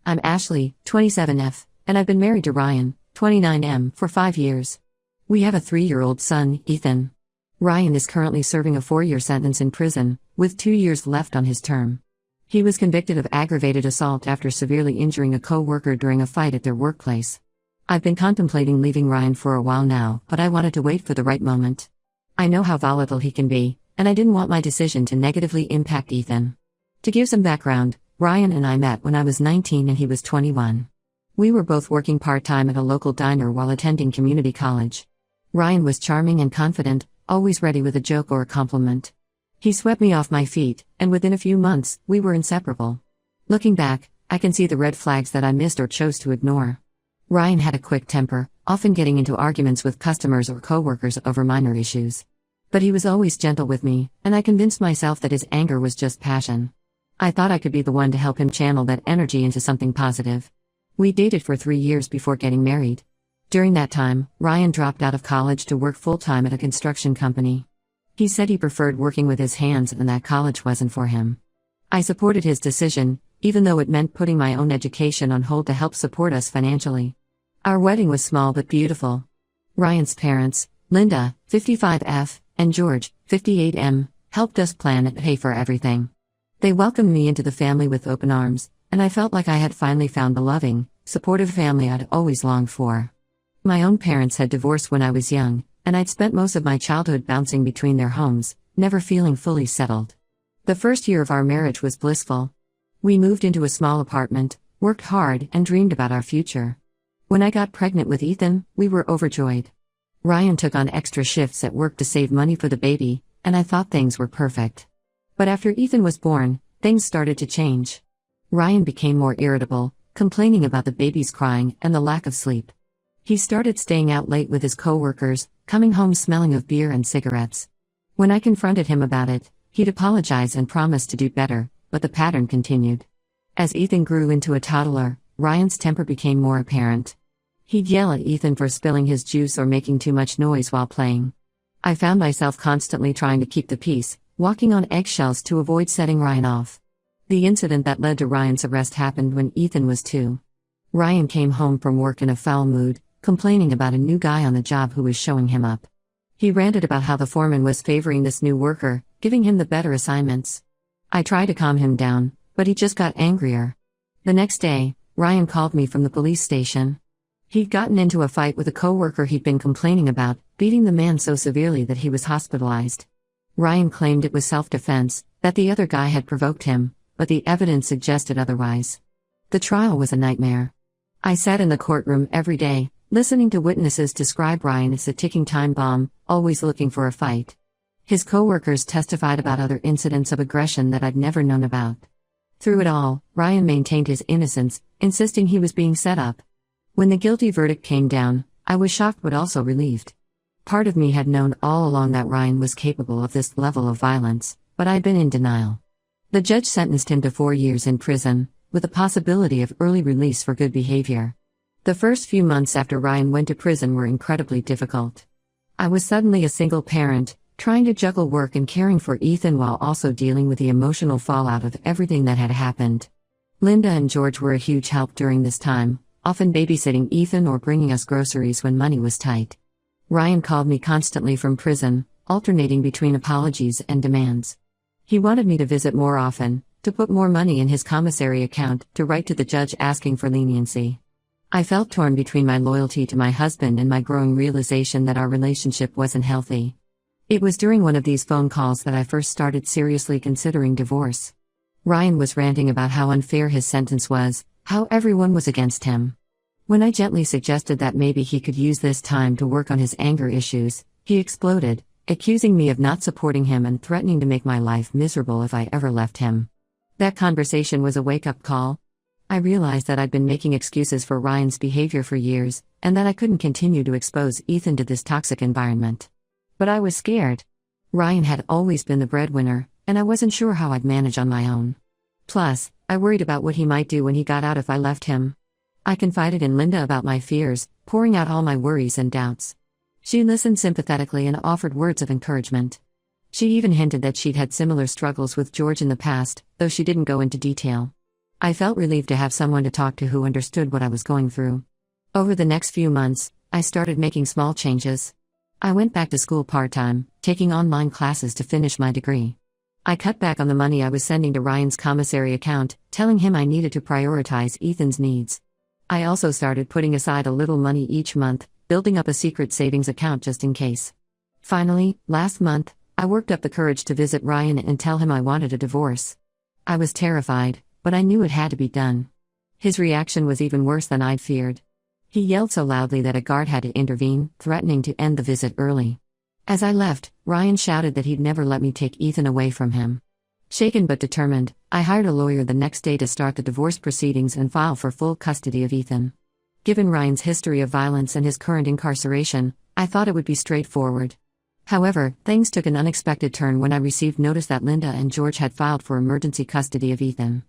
I'm Ashley, 27F, and I've been married to Ryan, 29M, for 5 years. We have a 3-year-old son, Ethan. Ryan is currently serving a 4-year sentence in prison, with 2 years left on his term. He was convicted of aggravated assault after severely injuring a co-worker during a fight at their workplace. I've been contemplating leaving Ryan for a while now, but I wanted to wait for the right moment. I know how volatile he can be, and I didn't want my decision to negatively impact Ethan. To give some background, Ryan and I met when I was 19 and he was 21. We were both working part-time at a local diner while attending community college. Ryan was charming and confident, always ready with a joke or a compliment. He swept me off my feet, and within a few months, we were inseparable. Looking back, I can see the red flags that I missed or chose to ignore. Ryan had a quick temper, often getting into arguments with customers or coworkers over minor issues. But he was always gentle with me, and I convinced myself that his anger was just passion. I thought I could be the one to help him channel that energy into something positive. We dated for 3 years before getting married. During that time, Ryan dropped out of college to work full-time at a construction company. He said he preferred working with his hands and that college wasn't for him. I supported his decision, even though it meant putting my own education on hold to help support us financially. Our wedding was small but beautiful. Ryan's parents, Linda, 55F, and George, 58M, helped us plan and pay for everything. They welcomed me into the family with open arms, and I felt like I had finally found the loving, supportive family I'd always longed for. My own parents had divorced when I was young, and I'd spent most of my childhood bouncing between their homes, never feeling fully settled. The first year of our marriage was blissful. We moved into a small apartment, worked hard, and dreamed about our future. When I got pregnant with Ethan, we were overjoyed. Ryan took on extra shifts at work to save money for the baby, and I thought things were perfect. But after Ethan was born, things started to change. Ryan became more irritable, complaining about the baby's crying and the lack of sleep. He started staying out late with his coworkers, coming home smelling of beer and cigarettes. When I confronted him about it, he'd apologize and promise to do better, but the pattern continued. As Ethan grew into a toddler, Ryan's temper became more apparent. He'd yell at Ethan for spilling his juice or making too much noise while playing. I found myself constantly trying to keep the peace, walking on eggshells to avoid setting Ryan off. The incident that led to Ryan's arrest happened when Ethan was 2. Ryan came home from work in a foul mood, complaining about a new guy on the job who was showing him up. He ranted about how the foreman was favoring this new worker, giving him the better assignments. I tried to calm him down, but he just got angrier. The next day, Ryan called me from the police station. He'd gotten into a fight with a coworker he'd been complaining about, beating the man so severely that he was hospitalized. Ryan claimed it was self-defense, that the other guy had provoked him, but the evidence suggested otherwise. The trial was a nightmare. I sat in the courtroom every day, listening to witnesses describe Ryan as a ticking time bomb, always looking for a fight. His coworkers testified about other incidents of aggression that I'd never known about. Through it all, Ryan maintained his innocence, insisting he was being set up. When the guilty verdict came down, I was shocked but also relieved. Part of me had known all along that Ryan was capable of this level of violence, but I'd been in denial. The judge sentenced him to 4 years in prison, with the possibility of early release for good behavior. The first few months after Ryan went to prison were incredibly difficult. I was suddenly a single parent, trying to juggle work and caring for Ethan while also dealing with the emotional fallout of everything that had happened. Linda and George were a huge help during this time, often babysitting Ethan or bringing us groceries when money was tight. Ryan called me constantly from prison, alternating between apologies and demands. He wanted me to visit more often, to put more money in his commissary account, to write to the judge asking for leniency. I felt torn between my loyalty to my husband and my growing realization that our relationship wasn't healthy. It was during one of these phone calls that I first started seriously considering divorce. Ryan was ranting about how unfair his sentence was, how everyone was against him. When I gently suggested that maybe he could use this time to work on his anger issues, he exploded, accusing me of not supporting him and threatening to make my life miserable if I ever left him. That conversation was a wake-up call. I realized that I'd been making excuses for Ryan's behavior for years, and that I couldn't continue to expose Ethan to this toxic environment. But I was scared. Ryan had always been the breadwinner, and I wasn't sure how I'd manage on my own. Plus, I worried about what he might do when he got out if I left him. I confided in Linda about my fears, pouring out all my worries and doubts. She listened sympathetically and offered words of encouragement. She even hinted that she'd had similar struggles with George in the past, though she didn't go into detail. I felt relieved to have someone to talk to who understood what I was going through. Over the next few months, I started making small changes. I went back to school part-time, taking online classes to finish my degree. I cut back on the money I was sending to Ryan's commissary account, telling him I needed to prioritize Ethan's needs. I also started putting aside a little money each month, building up a secret savings account just in case. Finally, last month, I worked up the courage to visit Ryan and tell him I wanted a divorce. I was terrified, but I knew it had to be done. His reaction was even worse than I'd feared. He yelled so loudly that a guard had to intervene, threatening to end the visit early. As I left, Ryan shouted that he'd never let me take Ethan away from him. Shaken but determined, I hired a lawyer the next day to start the divorce proceedings and file for full custody of Ethan. Given Ryan's history of violence and his current incarceration, I thought it would be straightforward. However, things took an unexpected turn when I received notice that Linda and George had filed for emergency custody of Ethan.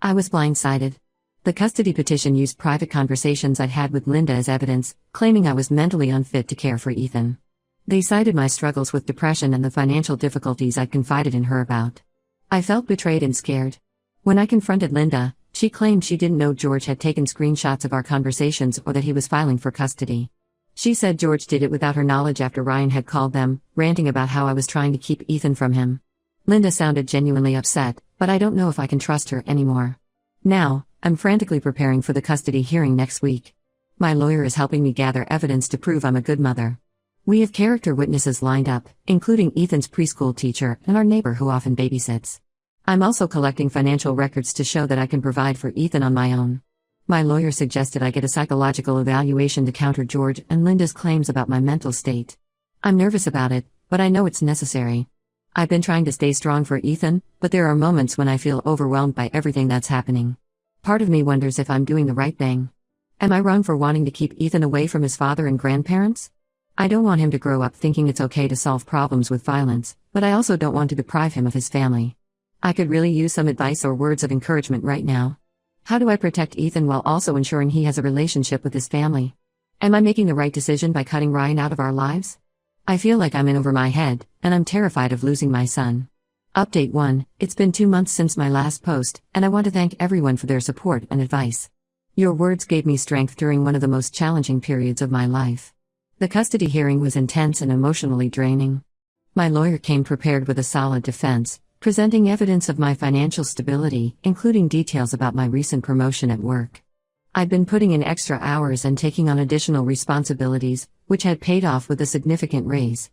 I was blindsided. The custody petition used private conversations I'd had with Linda as evidence, claiming I was mentally unfit to care for Ethan. They cited my struggles with depression and the financial difficulties I'd confided in her about. I felt betrayed and scared. When I confronted Linda, she claimed she didn't know George had taken screenshots of our conversations or that he was filing for custody. She said George did it without her knowledge after Ryan had called them, ranting about how I was trying to keep Ethan from him. Linda sounded genuinely upset, but I don't know if I can trust her anymore. Now, I'm frantically preparing for the custody hearing next week. My lawyer is helping me gather evidence to prove I'm a good mother. We have character witnesses lined up, including Ethan's preschool teacher and our neighbor who often babysits. I'm also collecting financial records to show that I can provide for Ethan on my own. My lawyer suggested I get a psychological evaluation to counter George and Linda's claims about my mental state. I'm nervous about it, but I know it's necessary. I've been trying to stay strong for Ethan, but there are moments when I feel overwhelmed by everything that's happening. Part of me wonders if I'm doing the right thing. Am I wrong for wanting to keep Ethan away from his father and grandparents? I don't want him to grow up thinking it's okay to solve problems with violence, but I also don't want to deprive him of his family. I could really use some advice or words of encouragement right now. How do I protect Ethan while also ensuring he has a relationship with his family? Am I making the right decision by cutting Ryan out of our lives? I feel like I'm in over my head, and I'm terrified of losing my son. Update 1: It's been 2 months since my last post, and I want to thank everyone for their support and advice. Your words gave me strength during one of the most challenging periods of my life. The custody hearing was intense and emotionally draining. My lawyer came prepared with a solid defense, presenting evidence of my financial stability, including details about my recent promotion at work. I'd been putting in extra hours and taking on additional responsibilities, which had paid off with a significant raise.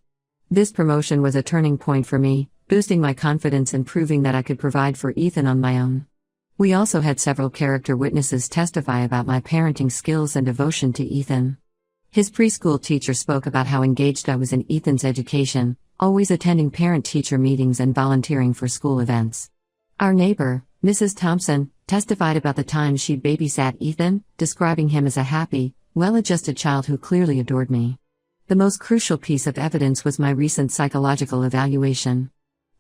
This promotion was a turning point for me, boosting my confidence and proving that I could provide for Ethan on my own. We also had several character witnesses testify about my parenting skills and devotion to Ethan. His preschool teacher spoke about how engaged I was in Ethan's education, always attending parent-teacher meetings and volunteering for school events. Our neighbor, Mrs. Thompson, testified about the time she babysat Ethan, describing him as a happy, well-adjusted child who clearly adored me. The most crucial piece of evidence was my recent psychological evaluation.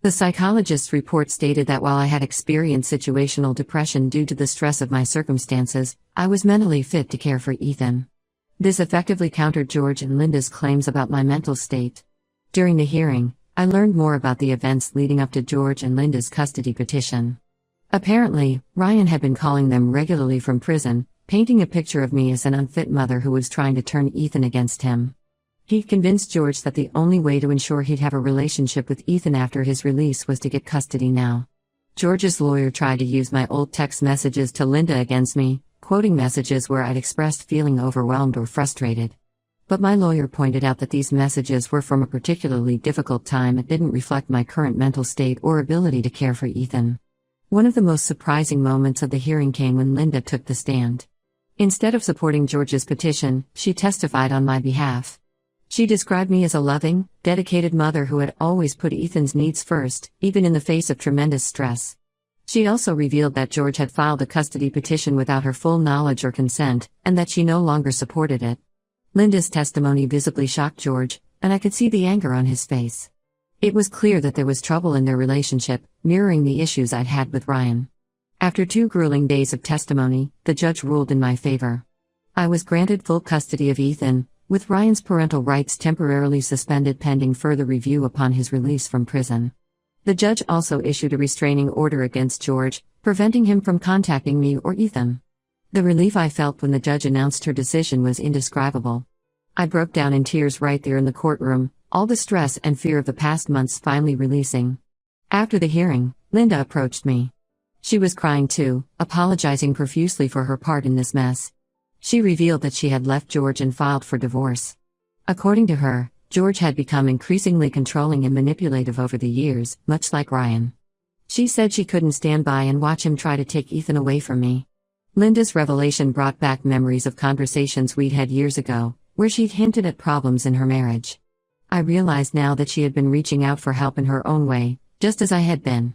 The psychologist's report stated that while I had experienced situational depression due to the stress of my circumstances, I was mentally fit to care for Ethan. This effectively countered George and Linda's claims about my mental state. During the hearing, I learned more about the events leading up to George and Linda's custody petition. Apparently, Ryan had been calling them regularly from prison, painting a picture of me as an unfit mother who was trying to turn Ethan against him. He convinced George that the only way to ensure he'd have a relationship with Ethan after his release was to get custody now. George's lawyer tried to use my old text messages to Linda against me, quoting messages where I'd expressed feeling overwhelmed or frustrated. But my lawyer pointed out that these messages were from a particularly difficult time and didn't reflect my current mental state or ability to care for Ethan. One of the most surprising moments of the hearing came when Linda took the stand. Instead of supporting George's petition, she testified on my behalf. She described me as a loving, dedicated mother who had always put Ethan's needs first, even in the face of tremendous stress. She also revealed that George had filed a custody petition without her full knowledge or consent, and that she no longer supported it. Linda's testimony visibly shocked George, and I could see the anger on his face. It was clear that there was trouble in their relationship, mirroring the issues I'd had with Ryan. After 2 grueling days of testimony, the judge ruled in my favor. I was granted full custody of Ethan, with Ryan's parental rights temporarily suspended pending further review upon his release from prison. The judge also issued a restraining order against George, preventing him from contacting me or Ethan. The relief I felt when the judge announced her decision was indescribable. I broke down in tears right there in the courtroom, all the stress and fear of the past months finally releasing. After the hearing, Linda approached me. She was crying too, apologizing profusely for her part in this mess. She revealed that she had left George and filed for divorce. According to her, George had become increasingly controlling and manipulative over the years, much like Ryan. She said she couldn't stand by and watch him try to take Ethan away from me. Linda's revelation brought back memories of conversations we'd had years ago, where she'd hinted at problems in her marriage. I realized now that she had been reaching out for help in her own way, just as I had been.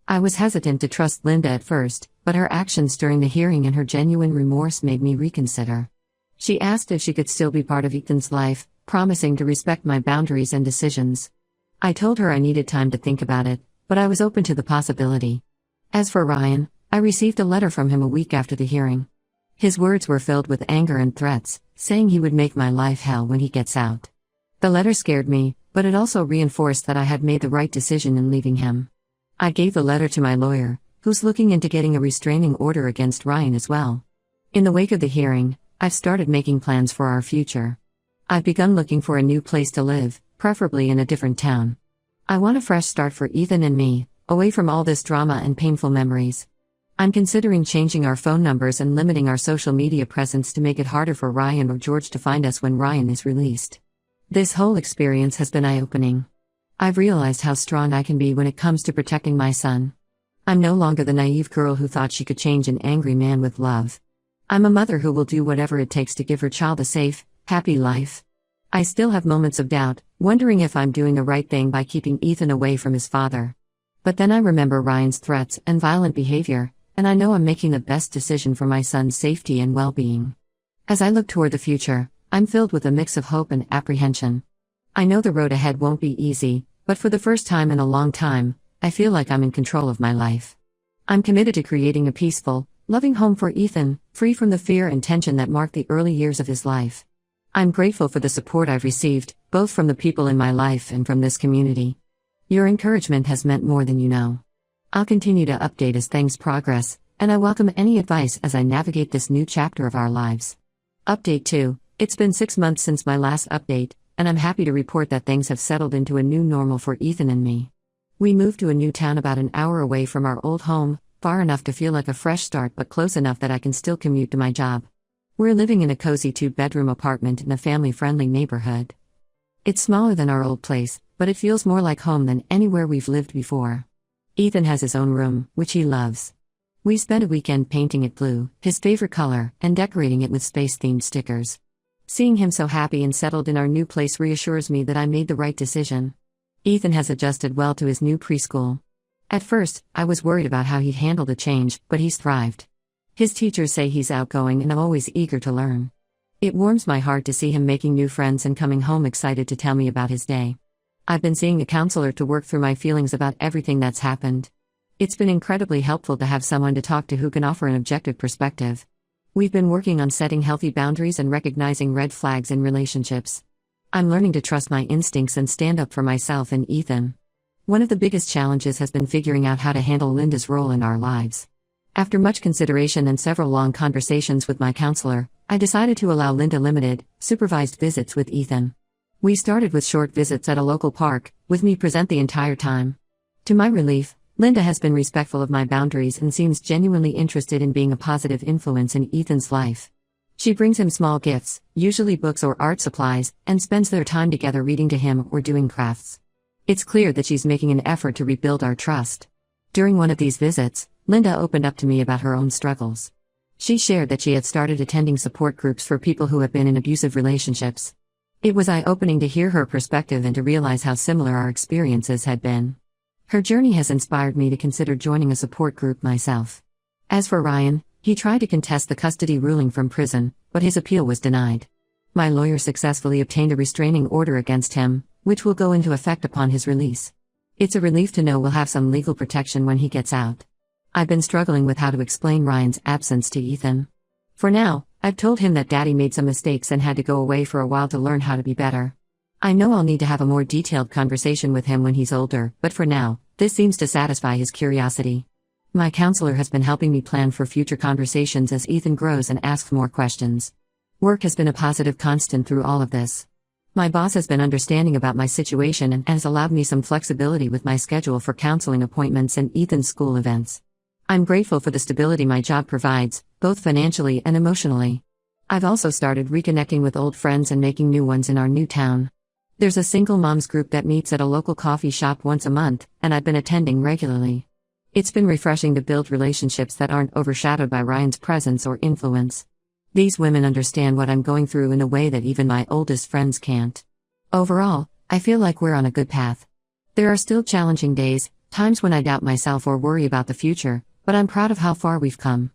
I was hesitant to trust Linda at first, but her actions during the hearing and her genuine remorse made me reconsider. She asked if she could still be part of Ethan's life, promising to respect my boundaries and decisions. I told her I needed time to think about it, but I was open to the possibility. As for Ryan, I received a letter from him a week after the hearing. His words were filled with anger and threats, saying he would make my life hell when he gets out. The letter scared me, but it also reinforced that I had made the right decision in leaving him. I gave the letter to my lawyer, who's looking into getting a restraining order against Ryan as well. In the wake of the hearing, I've started making plans for our future. I've begun looking for a new place to live, preferably in a different town. I want a fresh start for Ethan and me, away from all this drama and painful memories. I'm considering changing our phone numbers and limiting our social media presence to make it harder for Ryan or George to find us when Ryan is released. This whole experience has been eye-opening. I've realized how strong I can be when it comes to protecting my son. I'm no longer the naive girl who thought she could change an angry man with love. I'm a mother who will do whatever it takes to give her child a safe, happy life. I still have moments of doubt, wondering if I'm doing the right thing by keeping Ethan away from his father. But then I remember Ryan's threats and violent behavior, and I know I'm making the best decision for my son's safety and well-being. As I look toward the future, I'm filled with a mix of hope and apprehension. I know the road ahead won't be easy, but for the first time in a long time, I feel like I'm in control of my life. I'm committed to creating a peaceful, loving home for Ethan, free from the fear and tension that marked the early years of his life. I'm grateful for the support I've received, both from the people in my life and from this community. Your encouragement has meant more than you know. I'll continue to update as things progress, and I welcome any advice as I navigate this new chapter of our lives. Update 2. It's been 6 months since my last update, and I'm happy to report that things have settled into a new normal for Ethan and me. We moved to a new town about an hour away from our old home, far enough to feel like a fresh start but close enough that I can still commute to my job. We're living in a cozy 2-bedroom apartment in a family-friendly neighborhood. It's smaller than our old place, but it feels more like home than anywhere we've lived before. Ethan has his own room, which he loves. We spent a weekend painting it blue, his favorite color, and decorating it with space-themed stickers. Seeing him so happy and settled in our new place reassures me that I made the right decision. Ethan has adjusted well to his new preschool. At first, I was worried about how he'd handle the change, but he's thrived. His teachers say he's outgoing and I'm always eager to learn. It warms my heart to see him making new friends and coming home excited to tell me about his day. I've been seeing a counselor to work through my feelings about everything that's happened. It's been incredibly helpful to have someone to talk to who can offer an objective perspective. We've been working on setting healthy boundaries and recognizing red flags in relationships. I'm learning to trust my instincts and stand up for myself and Ethan. One of the biggest challenges has been figuring out how to handle Linda's role in our lives. After much consideration and several long conversations with my counselor, I decided to allow Linda limited, supervised visits with Ethan. We started with short visits at a local park, with me present the entire time. To my relief, Linda has been respectful of my boundaries and seems genuinely interested in being a positive influence in Ethan's life. She brings him small gifts, usually books or art supplies, and spends their time together reading to him or doing crafts. It's clear that she's making an effort to rebuild our trust. During one of these visits, Linda opened up to me about her own struggles. She shared that she had started attending support groups for people who have been in abusive relationships. It was eye-opening to hear her perspective and to realize how similar our experiences had been. Her journey has inspired me to consider joining a support group myself. As for Ryan, he tried to contest the custody ruling from prison, but his appeal was denied. My lawyer successfully obtained a restraining order against him, which will go into effect upon his release. It's a relief to know we'll have some legal protection when he gets out. I've been struggling with how to explain Ryan's absence to Ethan. For now, I've told him that Daddy made some mistakes and had to go away for a while to learn how to be better. I know I'll need to have a more detailed conversation with him when he's older, but for now, this seems to satisfy his curiosity. My counselor has been helping me plan for future conversations as Ethan grows and asks more questions. Work has been a positive constant through all of this. My boss has been understanding about my situation and has allowed me some flexibility with my schedule for counseling appointments and Ethan's school events. I'm grateful for the stability my job provides, both financially and emotionally. I've also started reconnecting with old friends and making new ones in our new town. There's a single moms group that meets at a local coffee shop once a month, and I've been attending regularly. It's been refreshing to build relationships that aren't overshadowed by Ryan's presence or influence. These women understand what I'm going through in a way that even my oldest friends can't. Overall, I feel like we're on a good path. There are still challenging days, times when I doubt myself or worry about the future, but I'm proud of how far we've come.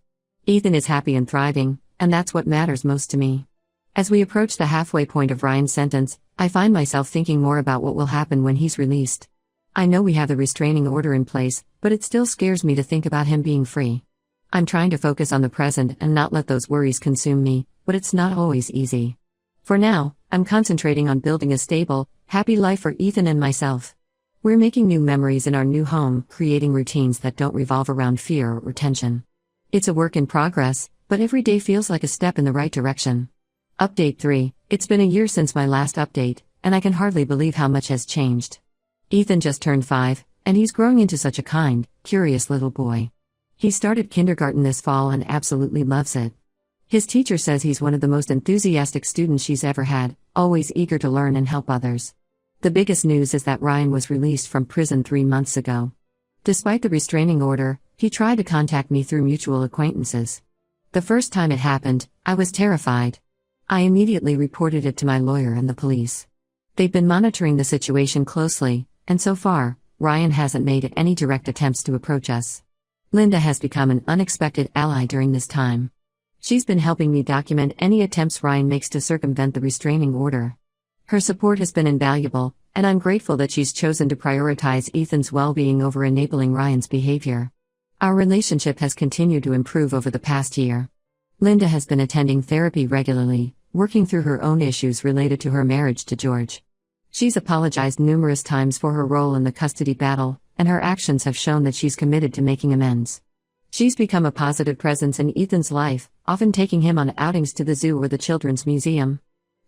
Ethan is happy and thriving, and that's what matters most to me. As we approach the halfway point of Ryan's sentence, I find myself thinking more about what will happen when he's released. I know we have the restraining order in place, but it still scares me to think about him being free. I'm trying to focus on the present and not let those worries consume me, but it's not always easy. For now, I'm concentrating on building a stable, happy life for Ethan and myself. We're making new memories in our new home, creating routines that don't revolve around fear or tension. It's a work in progress, but every day feels like a step in the right direction. Update 3. It's been a year since my last update, and I can hardly believe how much has changed. Ethan just turned 5, and he's growing into such a kind, curious little boy. He started kindergarten this fall and absolutely loves it. His teacher says he's one of the most enthusiastic students she's ever had, always eager to learn and help others. The biggest news is that Ryan was released from prison 3 months ago. Despite the restraining order, he tried to contact me through mutual acquaintances. The first time it happened, I was terrified. I immediately reported it to my lawyer and the police. They've been monitoring the situation closely, and so far, Ryan hasn't made any direct attempts to approach us. Linda has become an unexpected ally during this time. She's been helping me document any attempts Ryan makes to circumvent the restraining order. Her support has been invaluable, and I'm grateful that she's chosen to prioritize Ethan's well-being over enabling Ryan's behavior. Our relationship has continued to improve over the past year. Linda has been attending therapy regularly, working through her own issues related to her marriage to George. She's apologized numerous times for her role in the custody battle, and her actions have shown that she's committed to making amends. She's become a positive presence in Ethan's life, often taking him on outings to the zoo or the children's museum.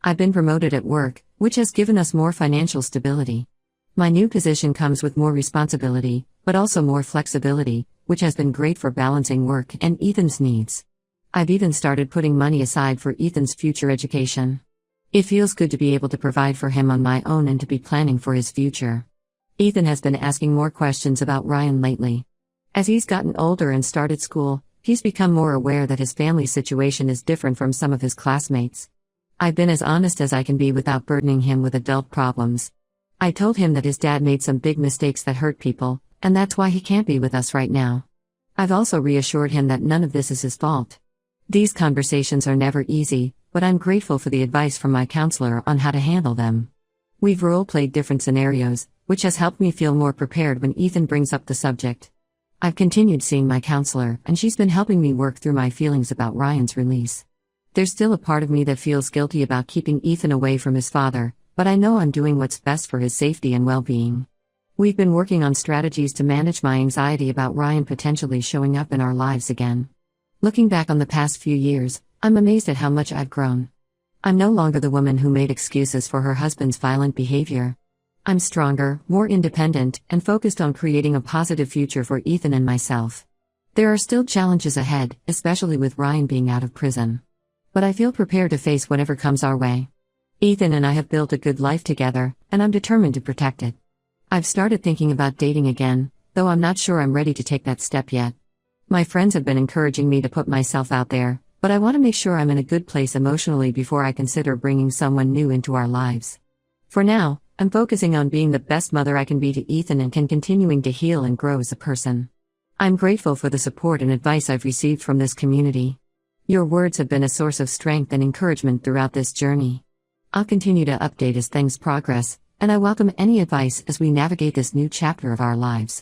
I've been promoted at work, which has given us more financial stability. My new position comes with more responsibility, but also more flexibility, which has been great for balancing work and Ethan's needs. I've even started putting money aside for Ethan's future education. It feels good to be able to provide for him on my own and to be planning for his future. Ethan has been asking more questions about Ryan lately. As he's gotten older and started school, he's become more aware that his family situation is different from some of his classmates. I've been as honest as I can be without burdening him with adult problems. I told him that his dad made some big mistakes that hurt people, and that's why he can't be with us right now. I've also reassured him that none of this is his fault. These conversations are never easy, but I'm grateful for the advice from my counselor on how to handle them. We've role-played different scenarios, which has helped me feel more prepared when Ethan brings up the subject. I've continued seeing my counselor, and she's been helping me work through my feelings about Ryan's release. There's still a part of me that feels guilty about keeping Ethan away from his father, but I know I'm doing what's best for his safety and well-being. We've been working on strategies to manage my anxiety about Ryan potentially showing up in our lives again. Looking back on the past few years, I'm amazed at how much I've grown. I'm no longer the woman who made excuses for her husband's violent behavior. I'm stronger, more independent, and focused on creating a positive future for Ethan and myself. There are still challenges ahead, especially with Ryan being out of prison. But I feel prepared to face whatever comes our way. Ethan and I have built a good life together, and I'm determined to protect it. I've started thinking about dating again, though I'm not sure I'm ready to take that step yet. My friends have been encouraging me to put myself out there, but I want to make sure I'm in a good place emotionally before I consider bringing someone new into our lives. For now, I'm focusing on being the best mother I can be to Ethan and continuing to heal and grow as a person. I'm grateful for the support and advice I've received from this community. Your words have been a source of strength and encouragement throughout this journey. I'll continue to update as things progress, and I welcome any advice as we navigate this new chapter of our lives.